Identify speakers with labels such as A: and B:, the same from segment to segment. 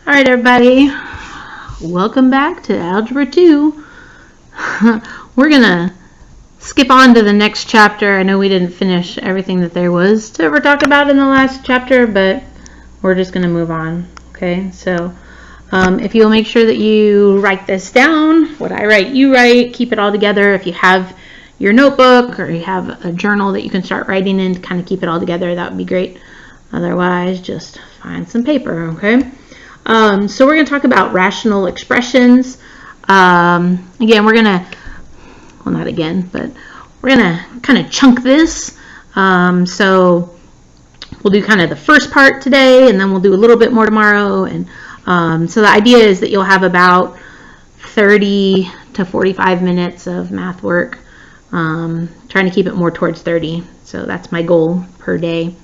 A: All right, everybody, welcome back to Algebra 2. We're going to skip on to the next chapter. I know we didn't finish everything that there was to ever talk about in the last chapter, but we're just going to move on. Okay, so if you'll make sure that you write this down, what I write, you write, keep it all together. If you have your notebook or you have a journal that you can start writing in to kind of keep it all together, that would be great. Otherwise, just find some paper, okay? So we're going to talk about rational expressions. Again, we're going to, well, not again, but we're going to kind of chunk this. So we'll do kind of the first part today, and then we'll do a little bit more tomorrow. And so the idea is that you'll have about 30 to 45 minutes of math work, trying to keep it more towards 30. So that's my goal per day.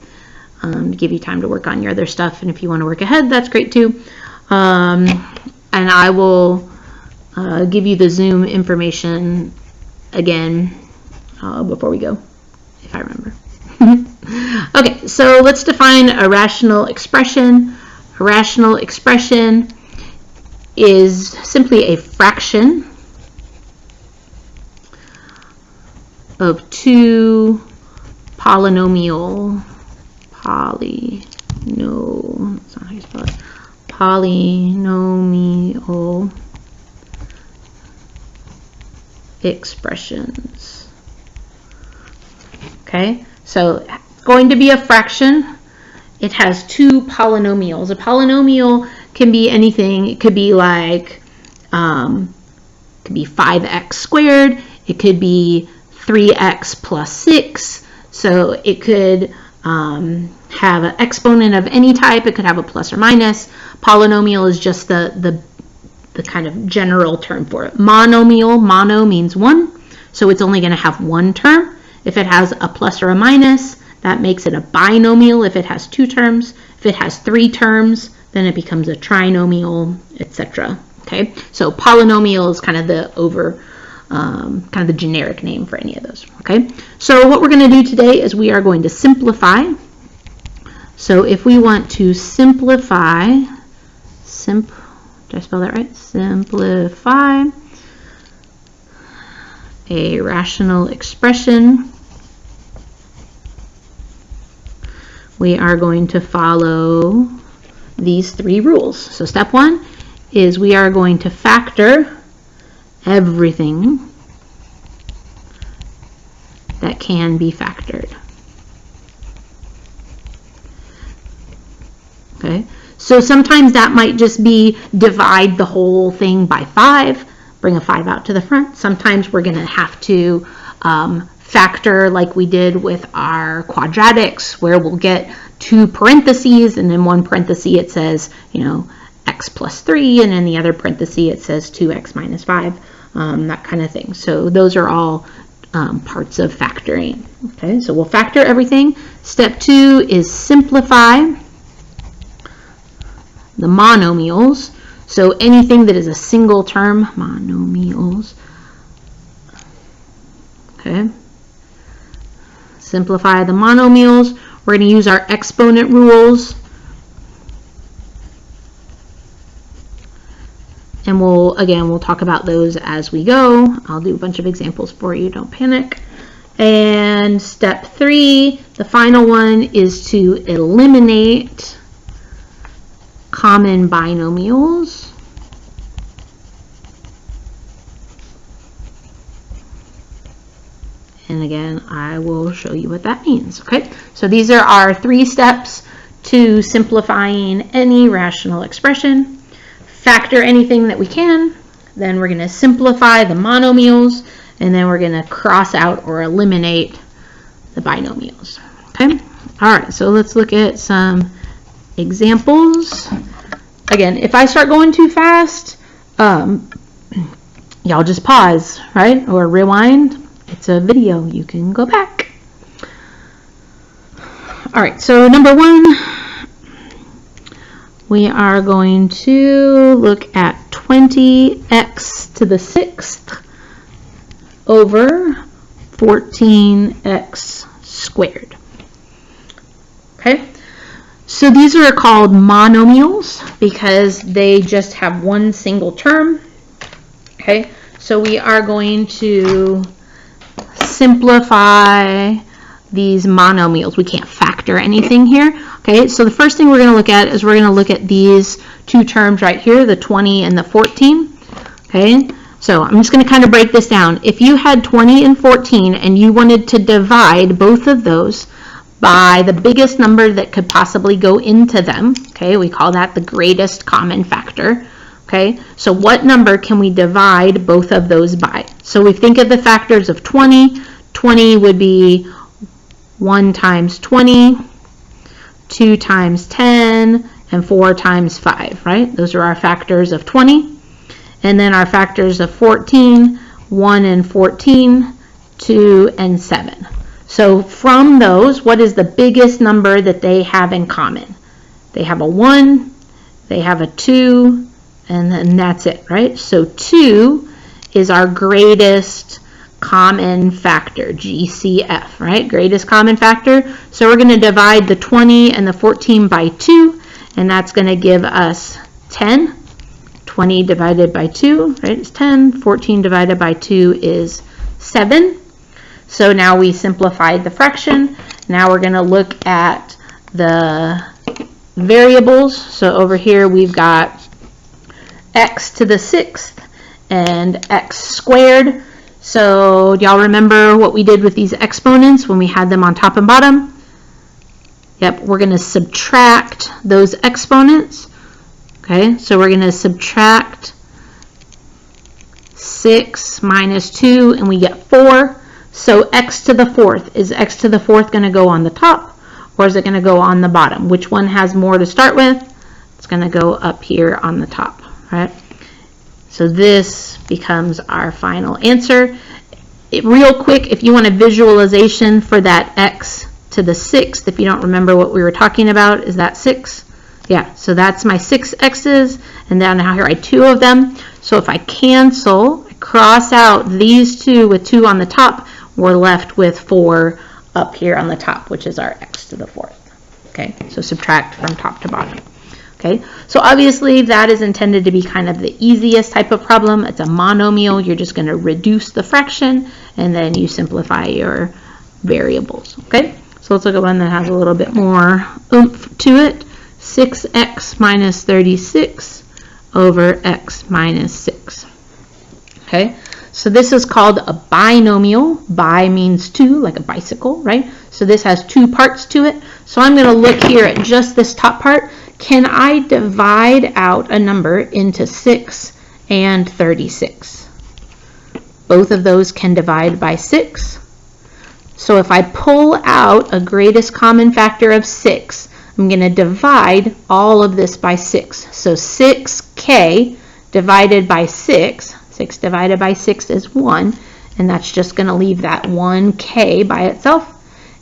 A: To give you time to work on your other stuff, and if you want to work ahead, that's great too. And I will give you the Zoom information again before we go, if I remember. Okay, so let's define a rational expression. A rational expression is simply a fraction of two polynomial expressions. Okay, so it's going to be a fraction. It has two polynomials. A polynomial can be anything. It could be like, could be 5x squared. It could be 3x plus 6. So it could have an exponent of any type. It could have a plus or minus. Polynomial is just the kind of general term for it. Monomial, mono means one, so it's only going to have one term. If it has a plus or a minus, that makes it a binomial if it has two terms. If it has three terms, then it becomes a trinomial, etc. Okay, so polynomial is kind of the kind of the generic name for any of those. Okay, so what we're going to do today is we are going to simplify. So if we want to simplify, did I spell that right? Simplify a rational expression, we are going to follow these three rules. So step one is we are going to factor everything that can be factored. Okay, so sometimes that might just be divide the whole thing by 5, bring a 5 out to the front. Sometimes we're going to have to factor like we did with our quadratics, where we'll get two parentheses, and in one parenthesis it says, you know, x plus 3, and in the other parenthesis it says 2x minus 5, that kind of thing. So those are all parts of factoring. Okay, so we'll factor everything. Step 2 is simplify the monomials. So anything that is a single term, monomials. Okay. Simplify the monomials. We're going to use our exponent rules. And we'll talk about those as we go. I'll do a bunch of examples for you, don't panic. And step 3, the final one, is to eliminate common binomials. And again, I will show you what that means. Okay, so these are our 3 steps to simplifying any rational expression. Factor anything that we can, then we're going to simplify the monomials, and then we're going to cross out or eliminate the binomials. Okay, all right, so let's look at some examples. Again, if I start going too fast, y'all just pause, right? Or rewind. It's a video. You can go back. All right, so number 1, we are going to look at 20x to the 6th over 14x squared. Okay, So these are called monomials because they just have one single term. Okay, so we are going to simplify these monomials. We can't factor anything here. Okay, so the first thing we're going to look at is we're going to look at these two terms right here, the 20 and the 14. Okay, so I'm just going to kind of break this down. If you had 20 and 14 and you wanted to divide both of those by the biggest number that could possibly go into them, okay, we call that the greatest common factor. Okay, so what number can we divide both of those by? So we think of the factors of 20. 20 would be 1 times 20, 2 times 10, and 4 times 5, right? Those are our factors of 20. And then our factors of 14, 1 and 14, 2 and 7. So from those, what is the biggest number that they have in common? They have a 1, they have a 2, and then that's it, right? So 2 is our greatest common factor, GCF, right? Greatest common factor. So we're going to divide the 20 and the 14 by 2, and that's going to give us 10. 20 divided by 2, right, is 10. 14 divided by 2 is 7. So now we simplified the fraction. Now we're going to look at the variables. So over here we've got x to the 6th and x squared. So do y'all remember what we did with these exponents when we had them on top and bottom? Yep, we're going to subtract those exponents. Okay, so we're going to subtract 6 minus 2 and we get 4. So x to the 4th, is x to the 4th going to go on the top or is it going to go on the bottom? Which one has more to start with? It's going to go up here on the top, right? So this becomes our final answer. Real quick, if you want a visualization for that x to the 6th, if you don't remember what we were talking about, is that 6? Yeah, so that's my 6 x's, and down here I 2 of them. So if I cancel, I cross out these two with 2 on the top, we're left with 4 up here on the top, which is our x to the 4th. Okay, so subtract from top to bottom. Okay, so obviously that is intended to be kind of the easiest type of problem. It's a monomial. You're just going to reduce the fraction, and then you simplify your variables. Okay, so let's look at one that has a little bit more oomph to it. 6x minus 36 over x minus 6. Okay, so this is called a binomial. Bi means two, like a bicycle, right? So this has 2 parts to it. So I'm going to look here at just this top part. Can I divide out a number into 6 and 36? Both of those can divide by 6. So if I pull out a greatest common factor of 6, I'm going to divide all of this by 6. So 6k divided by 6, 6 divided by 6 is 1, and that's just going to leave that 1k by itself.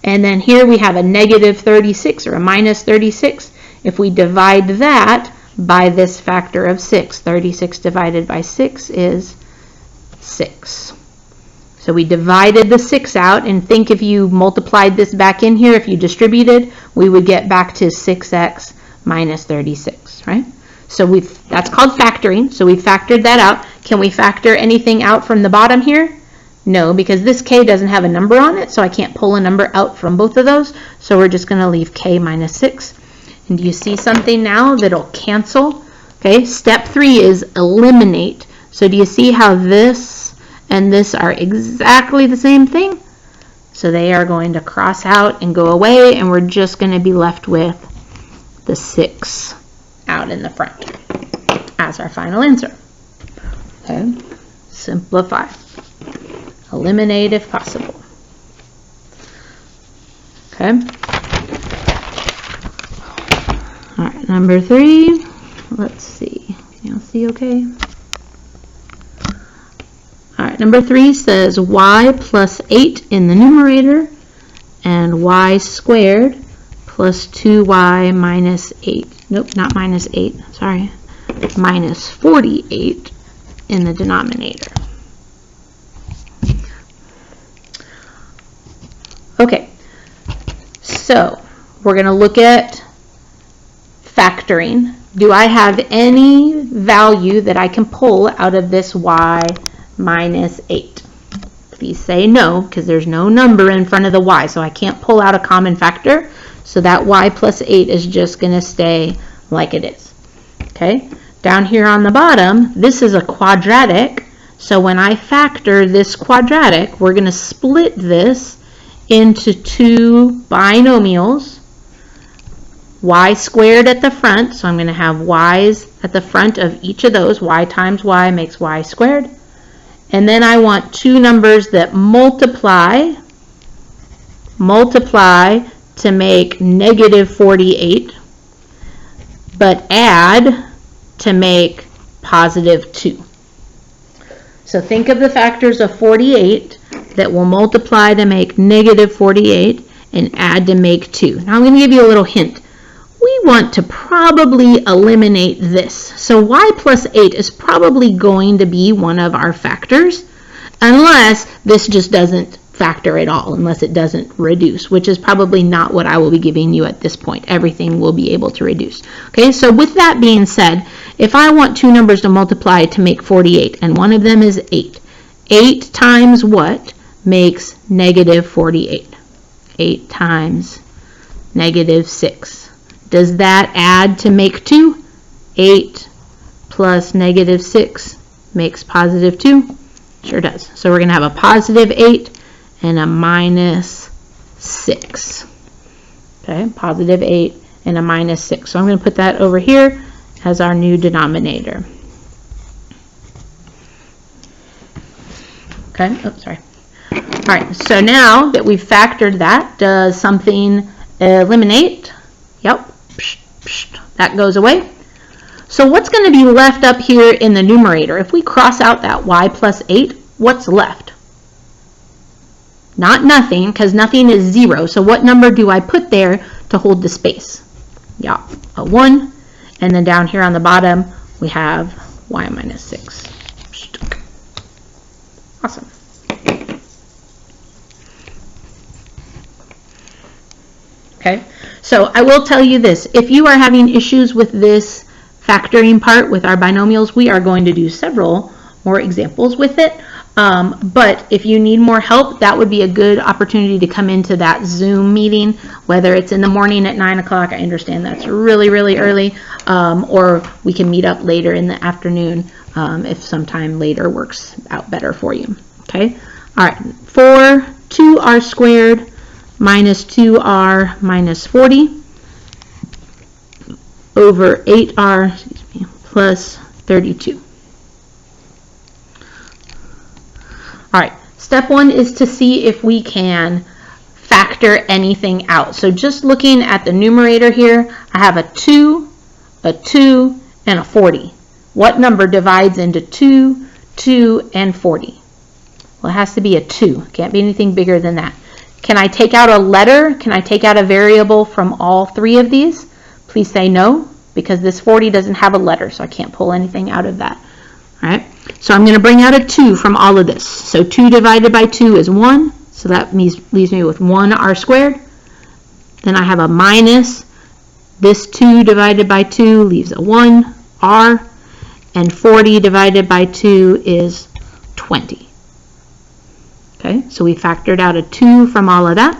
A: And then here we have a negative 36 or a minus 36. If we divide that by this factor of 6, 36 divided by 6 is 6. So we divided the 6 out, and think if you multiplied this back in here, if you distributed, we would get back to 6x minus 36, right? So that's called factoring. So we factored that out. Can we factor anything out from the bottom here? No, because this k doesn't have a number on it, so I can't pull a number out from both of those. So we're just going to leave k minus 6. And do you see something now that'll cancel? Okay, step 3 is eliminate. So do you see how this and this are exactly the same thing? So they are going to cross out and go away, and we're just going to be left with the 6 out in the front as our final answer. Okay, simplify. Eliminate if possible. Okay. All right, number 3. Let's see. Can y'all see okay? All right, number 3 says y plus 8 in the numerator and y squared plus 2y minus 8. Nope, not minus 8. Sorry. Minus 48 in the denominator. Okay, so we're going to look at factoring, do I have any value that I can pull out of this y minus 8? Please say no, because there's no number in front of the y, so I can't pull out a common factor. So that y plus 8 is just going to stay like it is. Okay, down here on the bottom, this is a quadratic. So when I factor this quadratic, we're going to split this into two binomials. Y squared at the front, so I'm going to have y's at the front of each of those. Y times y makes y squared. And then I want two numbers that multiply to make negative 48, but add to make positive 2. So think of the factors of 48 that will multiply to make negative 48 and add to make 2. Now I'm going to give you a little hint. We want to probably eliminate this. So y plus 8 is probably going to be one of our factors, unless this just doesn't factor at all, unless it doesn't reduce, which is probably not what I will be giving you at this point. Everything will be able to reduce. Okay, so with that being said, if I want two numbers to multiply to make 48, and one of them is 8, 8 times what makes negative 48? 8 times negative 6. Does that add to make 2? 8 plus negative 6 makes positive 2? Sure does. So we're going to have a positive 8 and a minus 6. Okay, positive 8 and a minus 6. So I'm going to put that over here as our new denominator. Okay, oh, sorry. All right, so now that we've factored that, does something eliminate? Yep, that goes away. So what's going to be left up here in the numerator? If we cross out that y plus 8, what's left? Not nothing, because nothing is 0. So what number do I put there to hold the space? Yeah, a 1. And then down here on the bottom, we have y minus 6. Awesome. Okay, so I will tell you this. If you are having issues with this factoring part with our binomials, we are going to do several more examples with it. But if you need more help, that would be a good opportunity to come into that Zoom meeting, whether it's in the morning at 9 o'clock. I understand that's really, really early, or we can meet up later in the afternoon if sometime later works out better for you. Okay, all right, 2r squared minus 2r minus 40 over 8r plus 32. All right, step 1 is to see if we can factor anything out. So just looking at the numerator here, I have a 2, and a 40. What number divides into 2, 2, and 40? Well, it has to be a 2. Can't be anything bigger than that. Can I take out a letter? Can I take out a variable from all three of these? Please say no, because this 40 doesn't have a letter, so I can't pull anything out of that. All right, so I'm going to bring out a 2 from all of this. So 2 divided by 2 is 1, so that leaves me with 1r squared. Then I have a minus. This 2 divided by 2 leaves a 1r, and 40 divided by 2 is 20. Okay, so we factored out a 2 from all of that.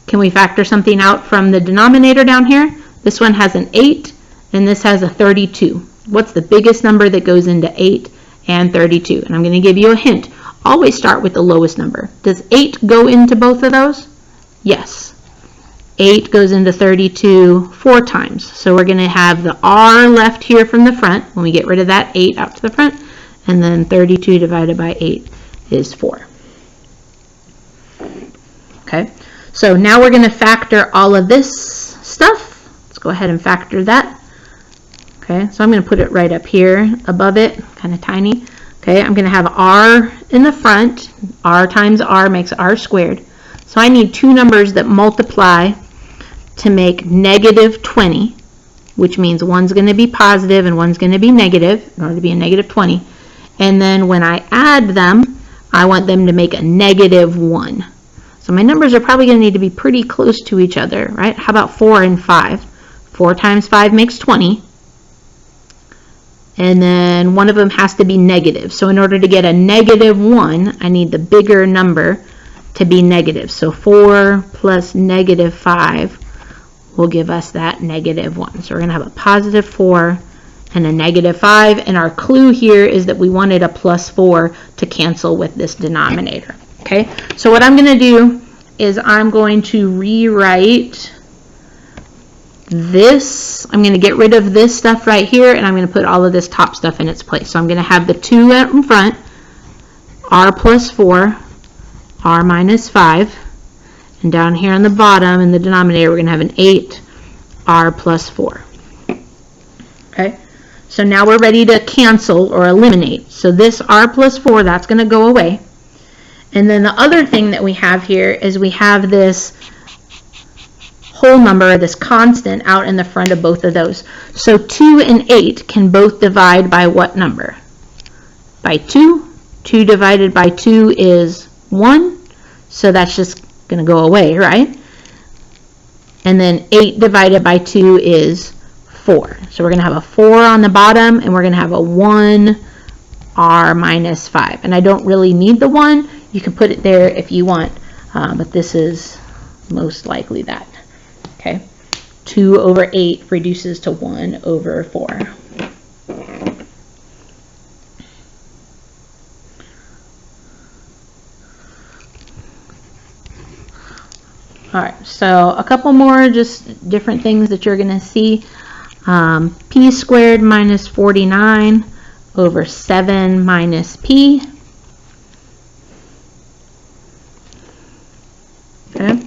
A: Can we factor something out from the denominator down here? This one has an 8, and this has a 32. What's the biggest number that goes into 8 and 32? And I'm going to give you a hint. Always start with the lowest number. Does 8 go into both of those? Yes. 8 goes into 32 4 times. So we're going to have the r left here from the front when we get rid of that 8 out to the front. And then 32 divided by 8 is 4. Okay, so now we're going to factor all of this stuff. Let's go ahead and factor that. Okay, so I'm going to put it right up here above it, kind of tiny. Okay, I'm going to have r in the front. R times r makes r squared. So I need two numbers that multiply to make negative 20, which means one's going to be positive and one's going to be negative in order to be a negative 20. And then when I add them, I want them to make a negative 1. So my numbers are probably going to need to be pretty close to each other, right? How about 4 and 5? 4 times 5 makes 20. And then one of them has to be negative. So in order to get a negative 1, I need the bigger number to be negative. So 4 plus negative 5 will give us that negative 1. So we're going to have a positive 4 and a negative 5. And our clue here is that we wanted a plus 4 to cancel with this denominator. Okay, so what I'm going to do is I'm going to rewrite this. I'm going to get rid of this stuff right here, and I'm going to put all of this top stuff in its place. So I'm going to have the 2 out in front, r plus 4, r minus 5, and down here on the bottom in the denominator we're going to have an 8, r plus 4. Okay, so now we're ready to cancel or eliminate. So this r plus 4, that's going to go away. And then the other thing that we have here is we have this whole number, this constant, out in the front of both of those. So 2 and 8 can both divide by what number? By 2. 2 divided by 2 is 1. So that's just going to go away, right? And then 8 divided by 2 is 4. So we're going to have a 4 on the bottom, and we're going to have a 1 r minus 5. And I don't really need the 1. You can put it there if you want, but this is most likely that. Okay, 2 over 8 reduces to 1 over 4. All right, so a couple more just different things that you're going to see. P squared minus 49 over 7 minus p. Okay.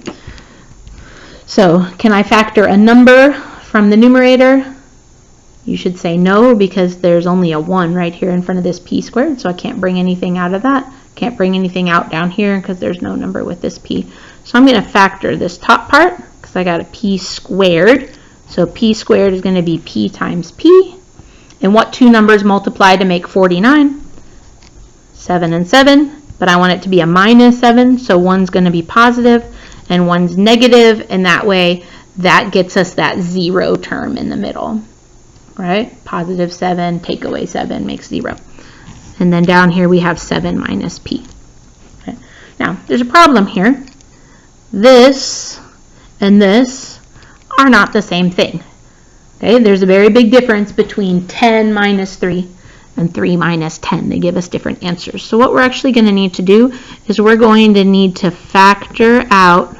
A: So can I factor a number from the numerator? You should say no, because there's only a 1 right here in front of this p squared, so I can't bring anything out of that. Can't bring anything out down here because there's no number with this p. So I'm going to factor this top part because I got a p squared. So p squared is going to be p times p. And what two numbers multiply to make 49? 7 and 7. But I want it to be a minus 7, so one's going to be positive and one's negative, and that way that gets us that 0 term in the middle. Right? Positive 7, take away 7 makes 0. And then down here we have 7 minus p. Okay. Now, there's a problem here. This and this are not the same thing. Okay? There's a very big difference between 10 minus 3 and 3 minus 10. They give us different answers. So what we're actually going to need to do is we're going to need to factor out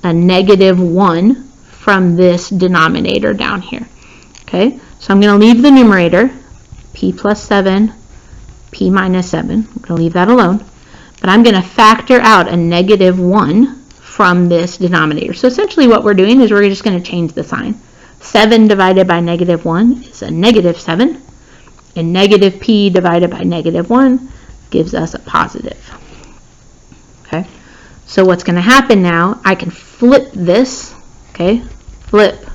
A: a negative 1 from this denominator down here. Okay, so I'm going to leave the numerator, p plus 7, p minus 7. I'm going to leave that alone. But I'm going to factor out a negative 1 from this denominator. So essentially what we're doing is we're just going to change the sign. 7 divided by negative 1 is a negative 7. And negative p divided by negative 1 gives us a positive. Okay, so what's going to happen now, I can flip this. Okay, flip.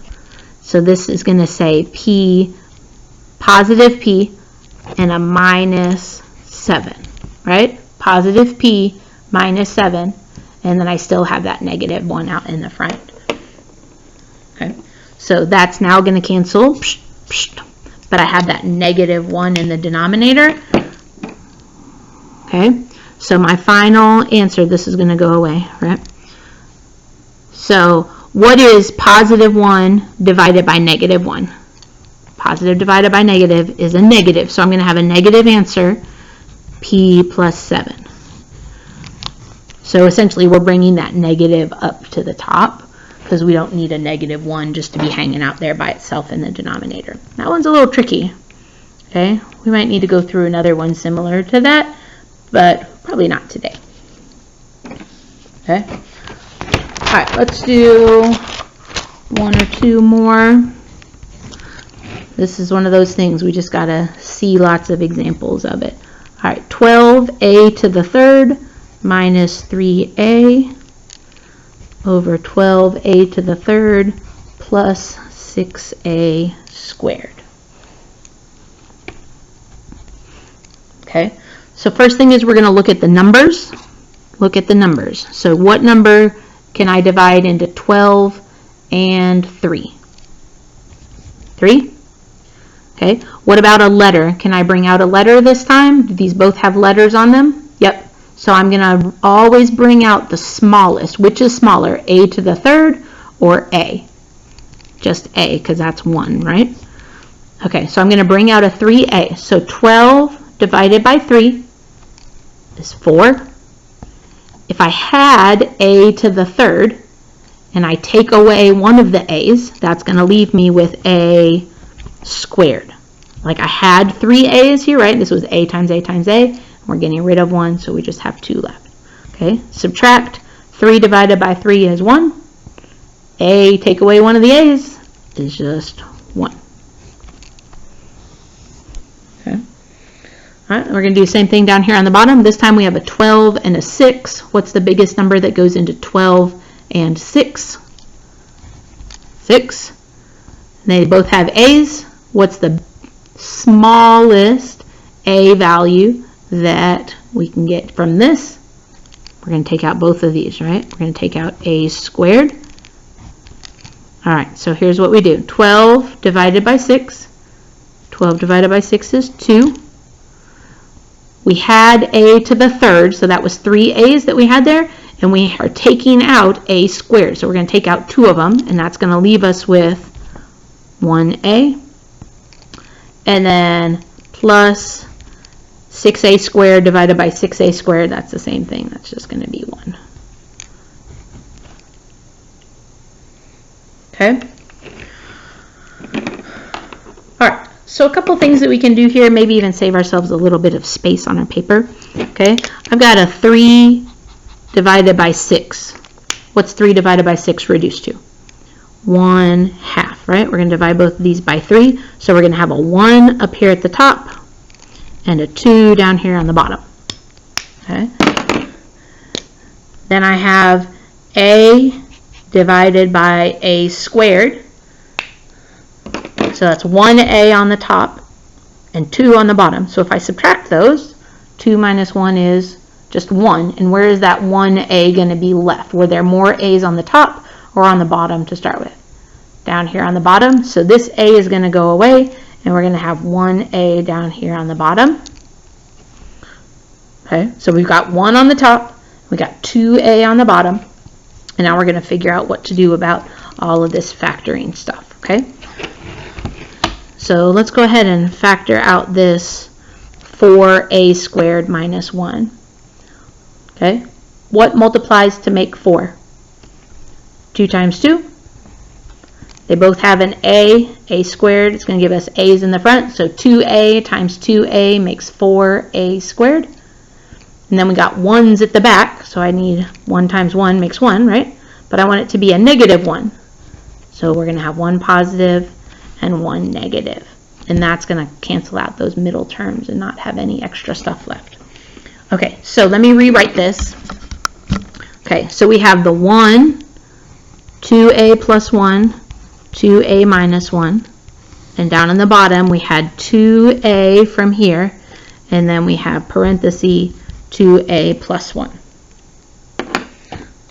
A: So this is going to say p, positive p, and a minus 7, right? Positive p minus 7, and then I still have that negative 1 out in the front. Okay, so that's now going to cancel, but I have that negative 1 in the denominator. Okay, so my final answer, this is going to go away, right? So what is positive 1 divided by negative 1? Positive divided by negative is a negative. So I'm going to have a negative answer, p plus 7. So essentially we're bringing that negative up to the top because we don't need a negative 1 just to be hanging out there by itself in the denominator. That one's a little tricky. Okay, we might need to go through another one similar to that, but probably not today. Okay. All right, let's do 1 or 2 more. This is one of those things we just got to see lots of examples of it. All right, 12a to the third minus 3a over 12a to the third plus 6a squared. Okay, so first thing is we're going to look at the numbers. Look at the numbers. So what number can I divide into 12 and 3? 3. Okay, what about a letter? Can I bring out a letter this time? Do these both have letters on them? Yep. So I'm going to always bring out the smallest. Which is smaller, a to the third or a? Just a, because that's 1, right? Okay, so I'm going to bring out a 3a. So 12 divided by 3 is 4. If I had a to the third, and I take away one of the a's, that's going to leave me with a squared. Like I had 3 a's here, right? This was a times a times a. We're getting rid of 1, so we just have 2 left. Okay, subtract 3 divided by 3 is 1. A, take away one of the a's, is just 1. Okay. All right, we're going to do the same thing down here on the bottom. This time we have a 12 and a 6. What's the biggest number that goes into 12 and 6? 6. They both have a's. What's the smallest a value that we can get from this? We're going to take out both of these, right? We're going to take out a squared. All right, so here's what we do. 12 divided by 6. 12 divided by 6 is 2. We had a to the third, so that was 3 a's that we had there, and we are taking out a squared. So we're going to take out 2 of them, and that's going to leave us with 1a. And then plus 6a squared divided by 6a squared, that's the same thing. That's just going to be 1. Okay. All right. So a couple things that we can do here, maybe even save ourselves a little bit of space on our paper. Okay. I've got a 3 divided by 6. What's 3 divided by 6 reduced to? 1/2, right? We're going to divide both of these by 3. So we're going to have a 1 up here at the top and a 2 down here on the bottom. Okay. Then I have a divided by a squared. So that's 1a on the top and 2 on the bottom. So if I subtract those, 2 minus 1 is just 1. And where is that 1a going to be left? Were there more a's on the top or on the bottom to start with? Down here on the bottom. So this a is going to go away, and we're going to have 1a down here on the bottom. Okay, so we've got 1 on the top, we got 2a on the bottom, and now we're going to figure out what to do about all of this factoring stuff. Okay, so let's go ahead and factor out this 4a squared minus 1. Okay, what multiplies to make 4? 2 times 2. They both have an a squared. It's going to give us a's in the front. So 2a times 2a makes 4a squared. And then we got 1's at the back. So I need 1 times 1 makes 1, right? But I want it to be a negative 1. So we're going to have 1 positive and 1 negative. And that's going to cancel out those middle terms and not have any extra stuff left. Okay, so let me rewrite this. Okay, so we have the 1, 2a plus 1, 2a minus 1, and down on the bottom we had 2a from here, and then we have parenthesis 2a plus 1.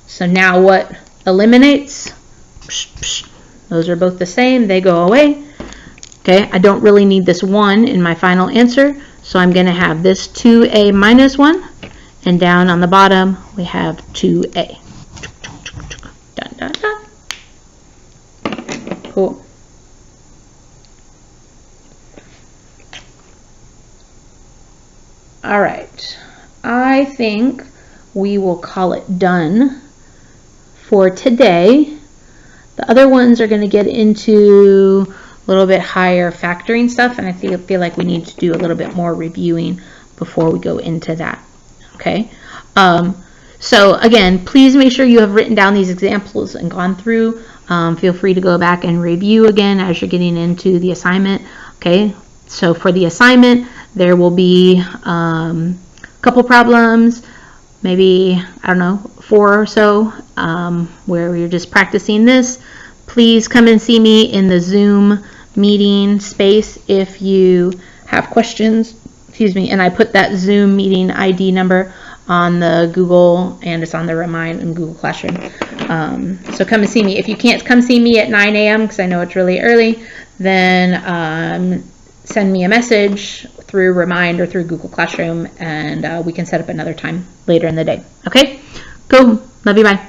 A: So now what eliminates? Those are both the same, they go away. Okay, I don't really need this 1 in my final answer, so I'm going to have this 2a minus 1, and down on the bottom we have 2a. Dun, dun, dun. Cool. All right, I think we will call it done for today. The other ones are going to get into a little bit higher factoring stuff, and I feel like we need to do a little bit more reviewing before we go into that. Okay. So again, please make sure you have written down these examples and gone through. Feel free to go back and review again as you're getting into the assignment. Okay, so for the assignment, there will be a couple problems, maybe, I don't know, 4 or so, where you're just practicing this. Please come and see me in the Zoom meeting space if you have questions. Excuse me, and I put that Zoom meeting ID number on the Google, and it's on the Remind in Google Classroom. So come and see me. If you can't come see me at 9 a.m. because I know it's really early, then send me a message through Remind or through Google Classroom, and we can set up another time later in the day. Okay? Go. Love you. Bye.